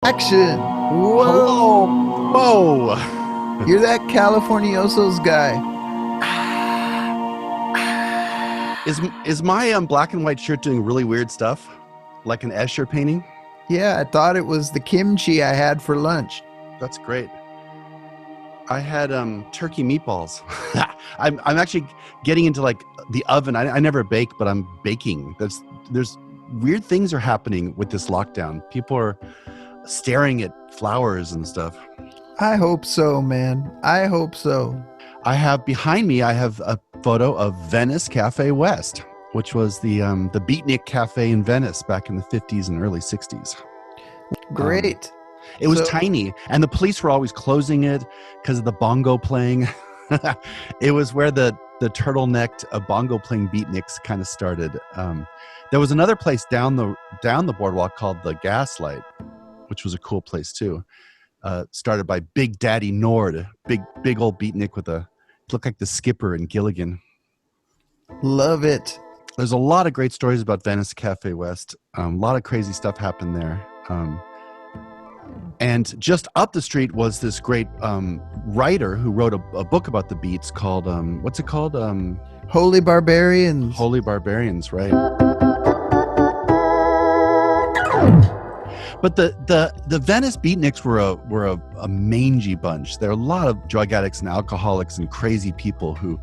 Action! Hello. Whoa! Whoa. You're that Californiosos guy. Is my black and white shirt doing really weird stuff? Like an Escher painting? Yeah, I thought it was the kimchi I had for lunch. That's great. I had turkey meatballs. I'm actually getting into like the oven. I never bake, but I'm baking. There's weird things are happening with this lockdown. People are staring at flowers and stuff. I hope so, man. I hope so. Behind me, I have a photo of Venice Cafe West, which was the beatnik cafe in Venice back in the 50s and early 60s. Great. It was tiny, and the police were always closing it because of the bongo playing. It was where the turtlenecked bongo playing beatniks kind of started. There was another place down the boardwalk called the Gaslight, which was a cool place too. Started by Big Daddy Nord, big old beatnik looked like the skipper in Gilligan. Love it. There's a lot of great stories about Venice Cafe West. A lot of crazy stuff happened there. And just up the street was this great writer who wrote a book about the beats called, what's it called? Holy Barbarians. Holy Barbarians, right. But the Venice beatniks were a mangy bunch. There are a lot of drug addicts and alcoholics and crazy people who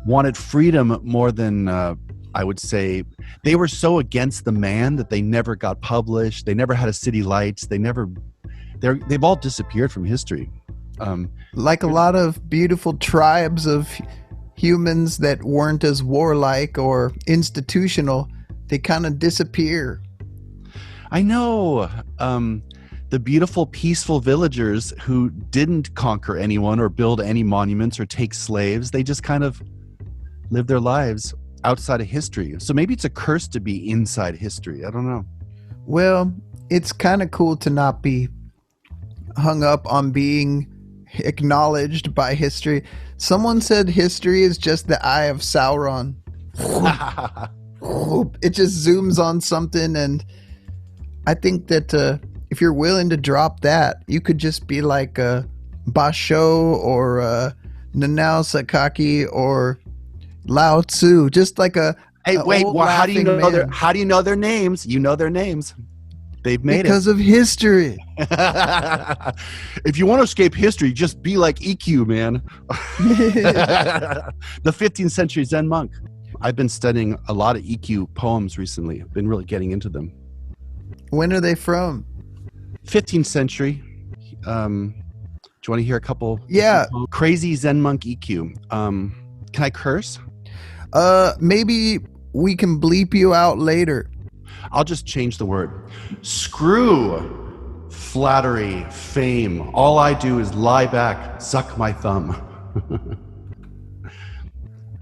wanted freedom more than I would say. They were so against the man that they never got published. They never had a city lights. They've all disappeared from history. Like a lot of beautiful tribes of humans that weren't as warlike or institutional, they kind of disappear. I know. The beautiful, peaceful villagers who didn't conquer anyone or build any monuments or take slaves, they just kind of live their lives outside of history. So maybe it's a curse to be inside history. I don't know. Well, it's kind of cool to not be hung up on being acknowledged by history. Someone said history is just the eye of Sauron. It just zooms on something, and I think that if you're willing to drop that, you could just be like Basho or Nanao Sakaki or Lao Tzu, just like a hey, wait, well, how do you know man. how do you know their names? You know their names. They've made because of history. If you want to escape history, just be like EQ, man. The 15th century Zen monk. I've been studying a lot of EQ poems recently. I've been really getting into them. When are they from? 15th century. Do you want to hear a couple? Yeah. Crazy Zen monk EQ. Can I curse? Maybe we can bleep you out later. I'll just change the word. Screw flattery, fame. All I do is lie back, suck my thumb.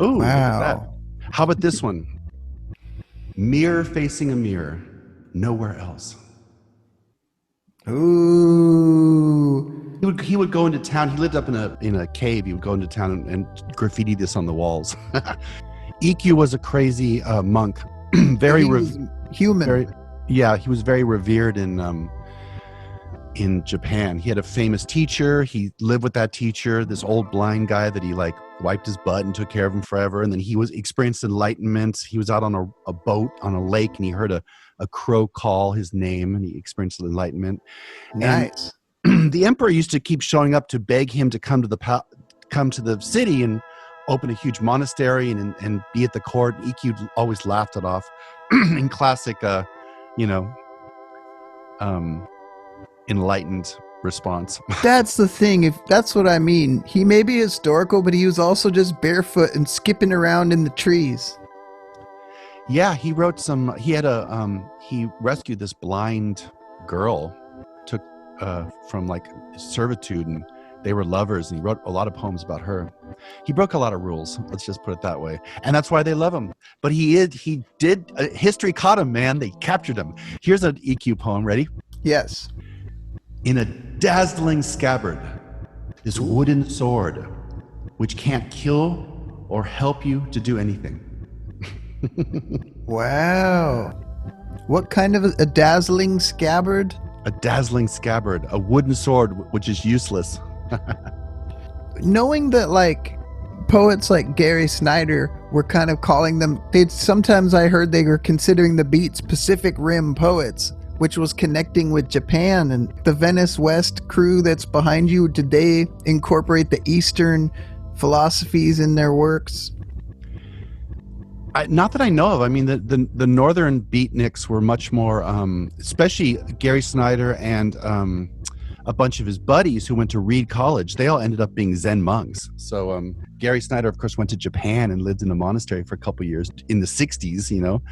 Ooh, wow. How about this one? Mirror facing a mirror, nowhere else. Ooh. He would go into town. He lived up in a cave. He would go into town and graffiti this on the walls. EQ was a crazy monk. Very human. He was very revered in Japan. He had a famous teacher. He lived with that teacher, this old blind guy that he like wiped his butt and took care of him forever. And then he experienced enlightenment. He was out on a boat on a lake, and he heard a crow call his name, and he experienced enlightenment. Nice. And the emperor used to keep showing up to beg him to come to the city and open a huge monastery and be at the court. EQ always laughed it off in classic, enlightened response. That's the thing. That's what I mean. He may be historical, but he was also just barefoot and skipping around in the trees. Yeah, he wrote he rescued this blind girl, took from like servitude, and they were lovers, and he wrote a lot of poems about her. He broke a lot of rules, let's just put it that way, and that's why they love him. But history caught him, man. They captured him. Here's an EQ poem. Ready? Yes. In a dazzling scabbard, this wooden sword, which can't kill or help you to do anything. Wow. What kind of a dazzling scabbard? A dazzling scabbard, a wooden sword, which is useless. Knowing that like poets like Gary Snyder were kind of calling them, they sometimes I heard they were considering the Beats Pacific Rim poets, which was connecting with Japan. And the Venice West crew that's behind you, did they incorporate the Eastern philosophies in their works? Not that I know of. I mean, the northern beatniks were much more, especially Gary Snyder and a bunch of his buddies who went to Reed College. They all ended up being Zen monks. So Gary Snyder, of course, went to Japan and lived in a monastery for a couple years in the 60s, you know.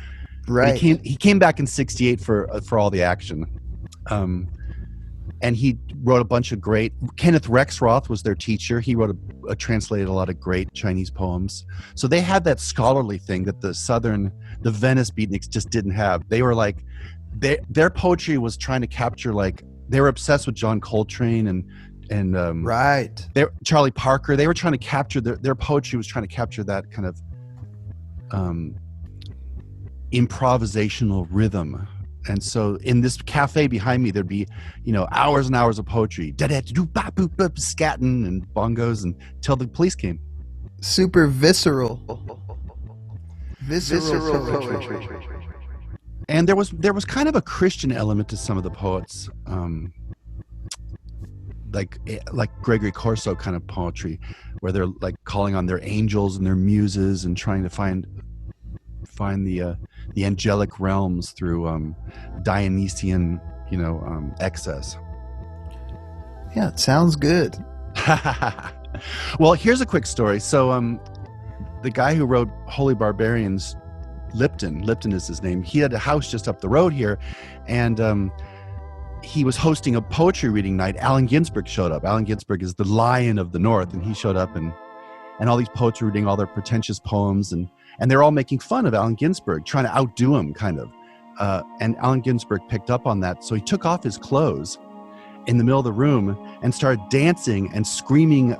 Right. And he came back in 68 for all the action. And he wrote a bunch of great. Kenneth Rexroth was their teacher. He translated a lot of great Chinese poems. So they had that scholarly thing that the Venice beatniks just didn't have. They were like, their poetry was trying to capture, like, they were obsessed with John Coltrane and right. Charlie Parker. They were trying to capture their poetry was trying to capture that kind of improvisational rhythm. And so in this cafe behind me, there'd be, you know, hours and hours of poetry, scatting and bongos until the police came. Super visceral poetry. And there was kind of a Christian element to some of the poets, like Gregory Corso kind of poetry, where they're like calling on their angels and their muses and trying to find the angelic realms through Dionysian, you know, excess. Yeah, it sounds good. Well, here's a quick story. So the guy who wrote Holy Barbarians, Lipton is his name. He had a house just up the road here, and he was hosting a poetry reading night. Allen Ginsberg showed up. Allen Ginsberg is the lion of the North, and he showed up, and all these poets were reading all their pretentious poems, and they're all making fun of Allen Ginsberg, trying to outdo him, kind of. And Allen Ginsberg picked up on that, so he took off his clothes in the middle of the room and started dancing and screaming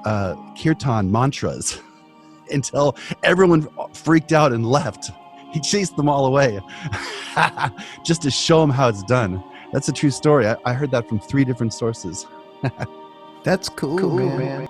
kirtan mantras until everyone freaked out and left. He chased them all away just to show them how it's done. That's a true story. I heard that from 3 different sources. That's cool, man.